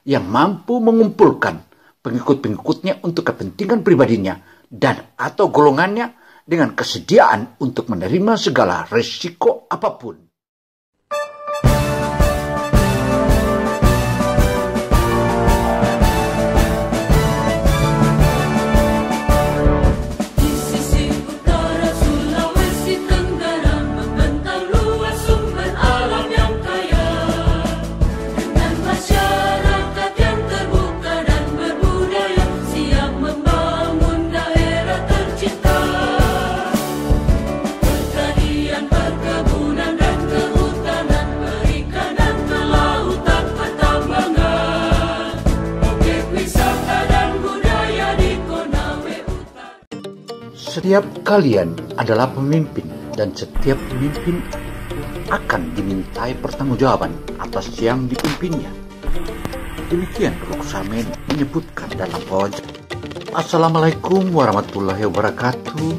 yang mampu mengumpulkan pengikut-pengikutnya untuk kepentingan pribadinya dan atau golongannya dengan kesediaan untuk menerima segala resiko apapun. Setiap kalian adalah pemimpin dan setiap pemimpin akan dimintai pertanggungjawaban atas yang dipimpinnya. Demikian Ruksamin menyebutkan dalam wawancara. Assalamualaikum warahmatullahi wabarakatuh.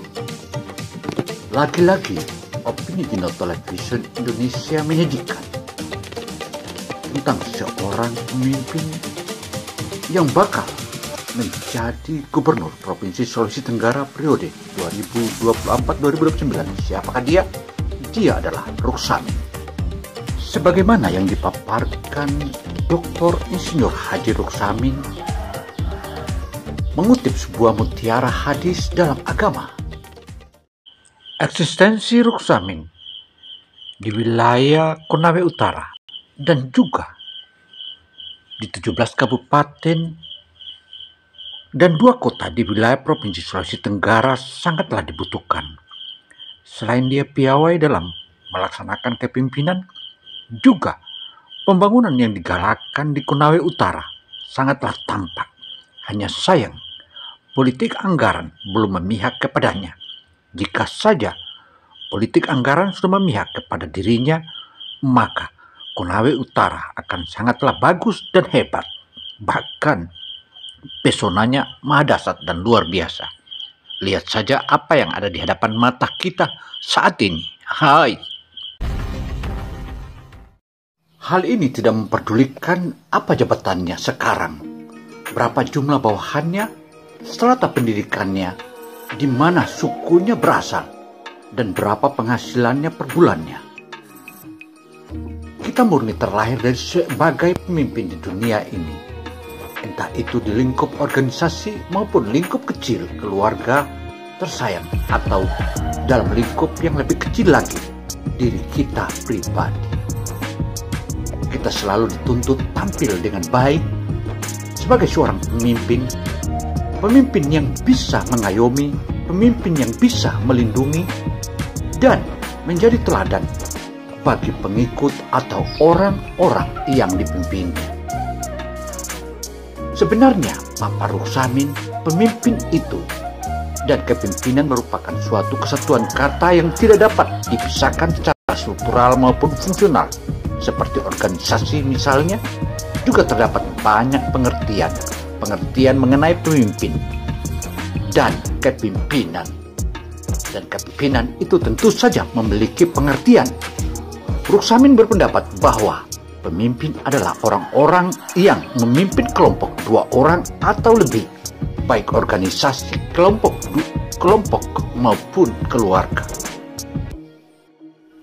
Lagi-lagi opini Gino Television Indonesia menyajikan tentang seorang pemimpin yang bakal menjadi gubernur Provinsi Sulawesi Tenggara periode 2024-2029. Siapakah dia? Dia adalah Ruksamin. Sebagaimana yang dipaparkan Dr. Insinyur Haji Ruksamin mengutip sebuah mutiara hadis dalam agama. Eksistensi Ruksamin di wilayah Konawe Utara dan juga di 17 kabupaten dan 2 kota di wilayah Provinsi Sulawesi Tenggara sangatlah dibutuhkan. Selain dia piawai dalam melaksanakan kepemimpinan, juga pembangunan yang digalakkan di Konawe Utara sangatlah tampak. Hanya sayang, politik anggaran belum memihak kepadanya. Jika saja politik anggaran sudah memihak kepada dirinya, maka Konawe Utara akan sangatlah bagus dan hebat. Bahkan pesonanya maha dahsyat dan luar biasa. Lihat saja apa yang ada di hadapan mata kita saat ini. Hai. Hal ini tidak memperdulikan apa jabatannya sekarang, berapa jumlah bawahannya, strata pendidikannya, di mana sukunya berasal, dan berapa penghasilannya per bulannya. Kita murni terlahir dari sebagai pemimpin di dunia ini. Entah itu di lingkup organisasi maupun lingkup kecil keluarga tersayang atau dalam lingkup yang lebih kecil lagi, diri kita pribadi. Kita selalu dituntut tampil dengan baik sebagai seorang pemimpin, pemimpin yang bisa mengayomi, pemimpin yang bisa melindungi dan menjadi teladan bagi pengikut atau orang-orang yang dipimpinnya. Sebenarnya, Bapak Ruksamin, pemimpin itu dan kepemimpinan merupakan suatu kesatuan kata yang tidak dapat dipisahkan secara struktural maupun fungsional. Seperti organisasi misalnya, juga terdapat banyak pengertian mengenai pemimpin dan kepemimpinan. Dan kepemimpinan itu tentu saja memiliki pengertian. Ruksamin berpendapat bahwa pemimpin adalah orang-orang yang memimpin kelompok 2 orang atau lebih, baik organisasi, kelompok maupun keluarga.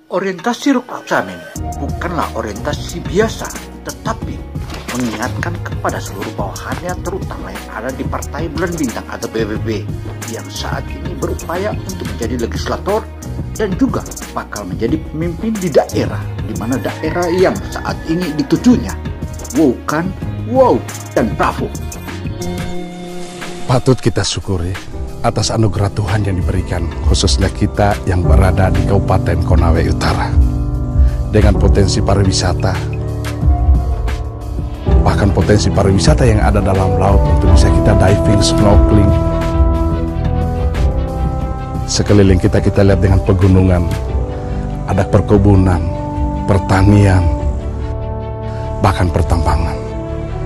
Orientasi Ruksamin bukanlah orientasi biasa, tetapi mengingatkan kepada seluruh bawahannya, terutama yang ada di Partai Bulan Bintang atau PBB, yang saat ini berupaya untuk menjadi legislator dan juga bakal menjadi pemimpin di daerah, di mana daerah yang saat ini ditujunya. Wow kan? Wow dan bravo. Patut kita syukuri atas anugerah Tuhan yang diberikan, khususnya kita yang berada di Kabupaten Konawe Utara. Dengan potensi pariwisata, bahkan potensi pariwisata yang ada dalam laut untuk bisa kita diving, snorkeling. Sekeliling kita lihat dengan pegunungan, ada perkebunan, pertanian, bahkan pertambangan.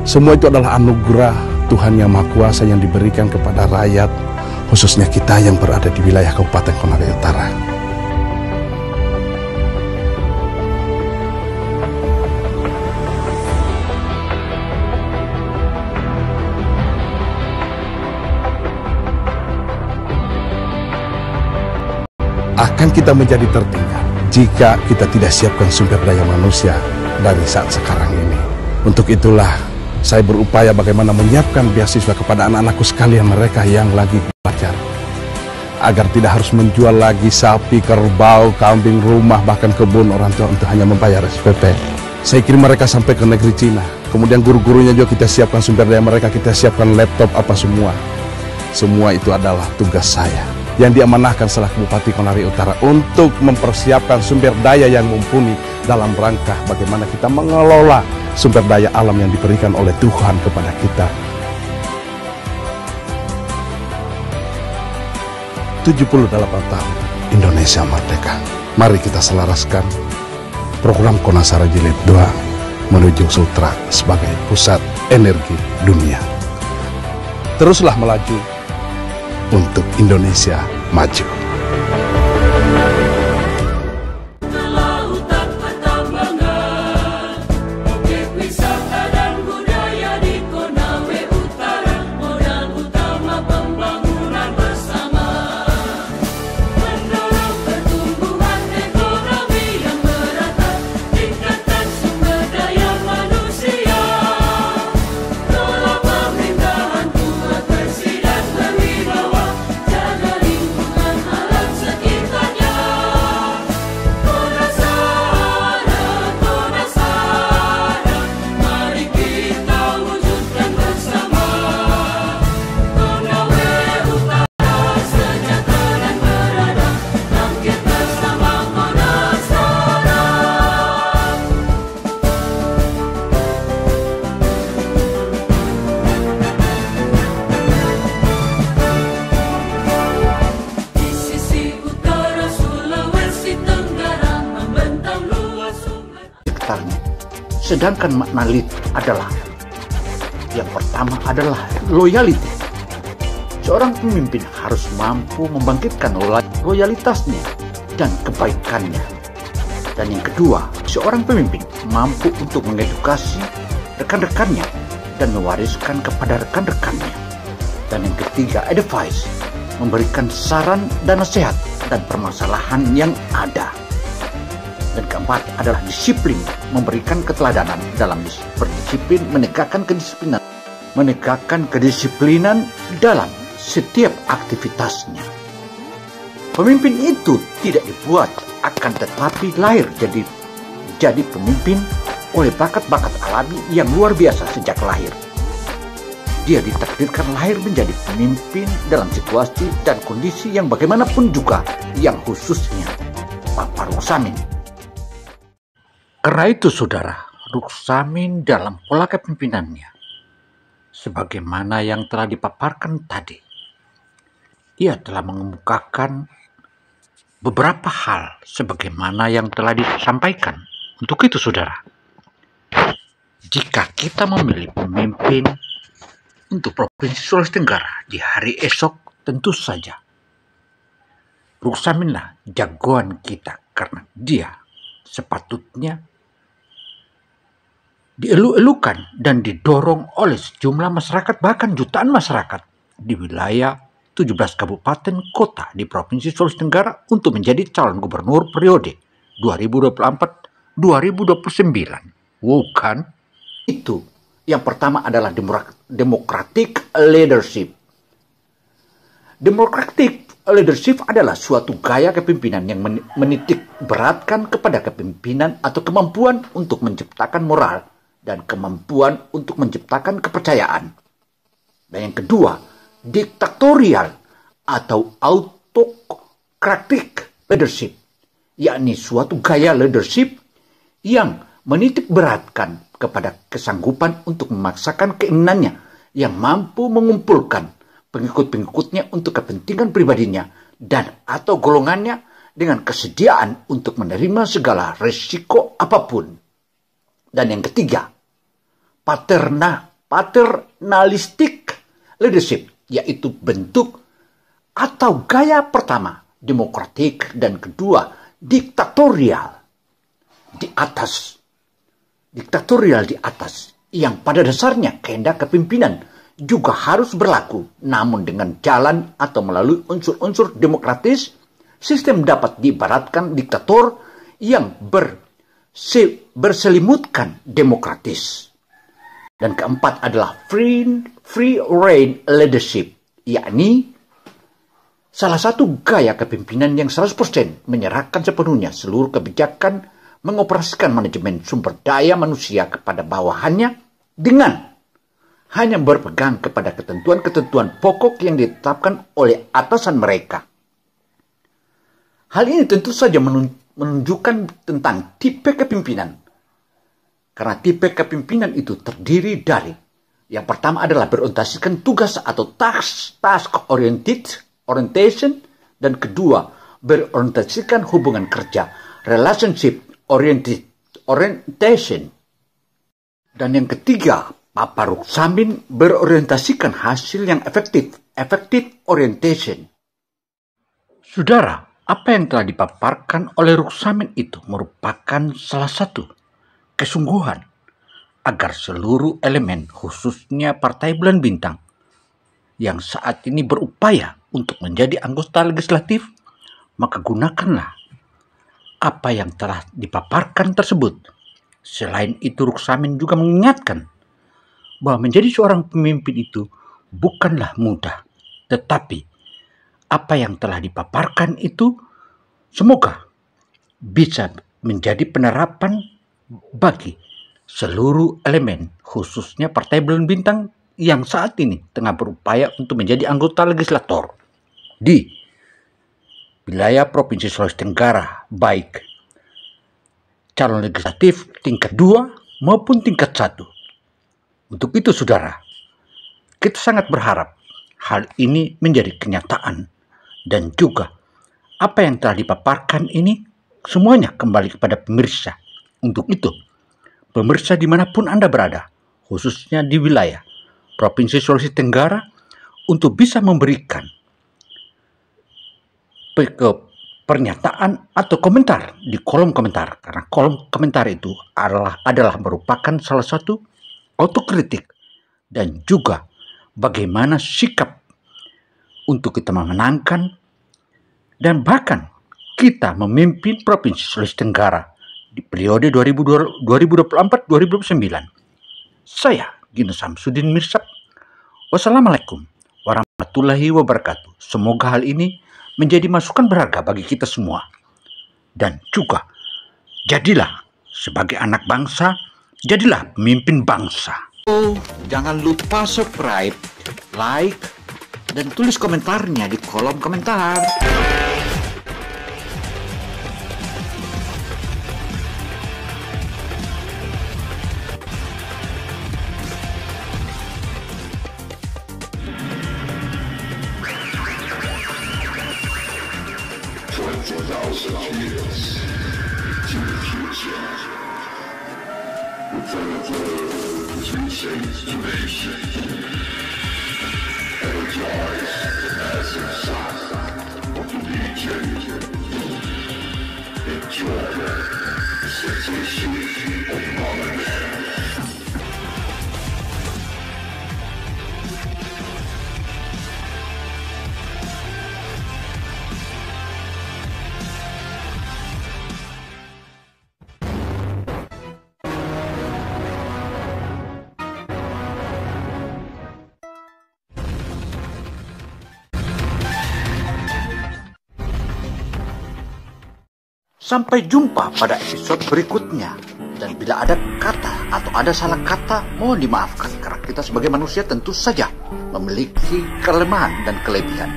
Semua itu adalah anugerah Tuhan Yang Maha Kuasa yang diberikan kepada rakyat, khususnya kita yang berada di wilayah Kabupaten Konawe Utara. akan kita menjadi tertinggal jika kita tidak siapkan sumber daya manusia dari saat sekarang ini. Untuk itulah saya berupaya bagaimana menyiapkan beasiswa kepada anak-anakku sekalian, mereka yang lagi belajar, agar tidak harus menjual lagi sapi, kerbau, kambing, rumah, bahkan kebun orang tua untuk hanya membayar SPP. Saya kirim mereka sampai ke negeri Cina. Kemudian guru-gurunya juga kita siapkan sumber daya mereka, kita siapkan laptop apa semua. Semua itu adalah tugas saya yang diamanahkan selaku Bupati Konawe Utara untuk mempersiapkan sumber daya yang mumpuni dalam rangka bagaimana kita mengelola sumber daya alam yang diberikan oleh Tuhan kepada kita. 78 tahun Indonesia merdeka. Mari kita selaraskan program Konasara Jilid 2 menuju Sultra sebagai pusat energi dunia. Teruslah melaju untuk Indonesia maju. Sedangkan makna lead adalah, yang pertama adalah loyalty. Seorang pemimpin harus mampu membangkitkan loyalitasnya dan kebaikannya. Dan yang kedua, seorang pemimpin mampu untuk mengedukasi rekan-rekannya dan mewariskan kepada rekan-rekannya. Dan yang ketiga, advice, memberikan saran dan nasihat dan permasalahan yang ada. Dan keempat adalah disiplin, memberikan keteladanan dalam berdisiplin, menegakkan kedisiplinan dalam setiap aktivitasnya. Pemimpin itu tidak dibuat, akan tetapi lahir jadi pemimpin oleh bakat-bakat alami yang luar biasa sejak lahir. Dia ditakdirkan lahir menjadi pemimpin dalam situasi dan kondisi yang bagaimanapun juga, yang khususnya Bapak Ruksamin. Karena itu saudara, Ruksamin dalam pola kepemimpinannya, sebagaimana yang telah dipaparkan tadi, ia telah mengemukakan beberapa hal sebagaimana yang telah disampaikan. Untuk itu saudara, jika kita memilih pemimpin untuk Provinsi Sulawesi Tenggara di hari esok, tentu saja Ruksaminlah jagoan kita, karena dia sepatutnya dielu-elukan dan didorong oleh sejumlah masyarakat, bahkan jutaan masyarakat di wilayah 17 kabupaten kota di Provinsi Sulawesi Tenggara untuk menjadi calon gubernur periode 2024-2029. Bukan? Itu yang pertama adalah democratic leadership. Democratic leadership adalah suatu gaya kepemimpinan yang menitik beratkan kepada kepemimpinan atau kemampuan untuk menciptakan moral dan kemampuan untuk menciptakan kepercayaan. Dan yang kedua, diktatorial atau autokratik leadership, yakni suatu gaya leadership yang menitik beratkan kepada kesanggupan untuk memaksakan keinginannya, yang mampu mengumpulkan pengikut-pengikutnya untuk kepentingan pribadinya dan atau golongannya dengan kesediaan untuk menerima segala risiko apapun. Dan yang ketiga, paternalistic leadership, yaitu bentuk atau gaya pertama demokratik dan kedua diktatorial di atas, yang pada dasarnya kehendak kepemimpinan juga harus berlaku, namun dengan jalan atau melalui unsur-unsur demokratis Sistem dapat diibaratkan diktator yang berselimutkan demokratis. Dan keempat adalah free reign leadership, yakni salah satu gaya kepemimpinan yang 100% menyerahkan sepenuhnya seluruh kebijakan mengoperasikan manajemen sumber daya manusia kepada bawahannya dengan hanya berpegang kepada ketentuan-ketentuan pokok yang ditetapkan oleh atasan mereka. Hal ini tentu saja menunjukkan tentang tipe kepemimpinan. Karena tipe kepemimpinan itu terdiri dari yang pertama adalah berorientasikan tugas atau task orientation, dan kedua berorientasikan hubungan kerja relationship orientation, dan yang ketiga Papa Ruksamin berorientasikan hasil yang effective orientation. Saudara, apa yang telah dipaparkan oleh Ruksamin itu merupakan salah satu kesungguhan agar seluruh elemen, khususnya Partai Bulan Bintang, yang saat ini berupaya untuk menjadi anggota legislatif, maka gunakanlah apa yang telah dipaparkan tersebut. Selain itu, Ruksamin juga mengingatkan bahwa menjadi seorang pemimpin itu bukanlah mudah, tetapi apa yang telah dipaparkan itu semoga bisa menjadi penerapan bagi seluruh elemen, khususnya Partai Bulan Bintang yang saat ini tengah berupaya untuk menjadi anggota legislator di wilayah Provinsi Sulawesi Tenggara, baik calon legislatif tingkat 2 maupun tingkat 1. Untuk itu, saudara, kita sangat berharap hal ini menjadi kenyataan dan juga apa yang telah dipaparkan ini semuanya kembali kepada pemirsa. Untuk itu, pemirsa dimanapun Anda berada, khususnya di wilayah Provinsi Sulawesi Tenggara, untuk bisa memberikan pernyataan atau komentar di kolom komentar, karena kolom komentar itu adalah merupakan salah satu otokritik dan juga bagaimana sikap untuk kita memenangkan dan bahkan kita memimpin Provinsi Sulawesi Tenggara di periode 2024-2029. Saya Gino Samsudin Mirsab. Wassalamualaikum warahmatullahi wabarakatuh. Semoga hal ini menjadi masukan berharga bagi kita semua. Dan juga jadilah sebagai anak bangsa, jadilah pemimpin bangsa. Jangan lupa subscribe, like, dan tulis komentarnya di kolom komentar. Sampai jumpa pada episode berikutnya. Dan bila ada kata atau ada salah kata, mohon dimaafkan. Karena kita sebagai manusia tentu saja memiliki kelemahan dan kelebihan.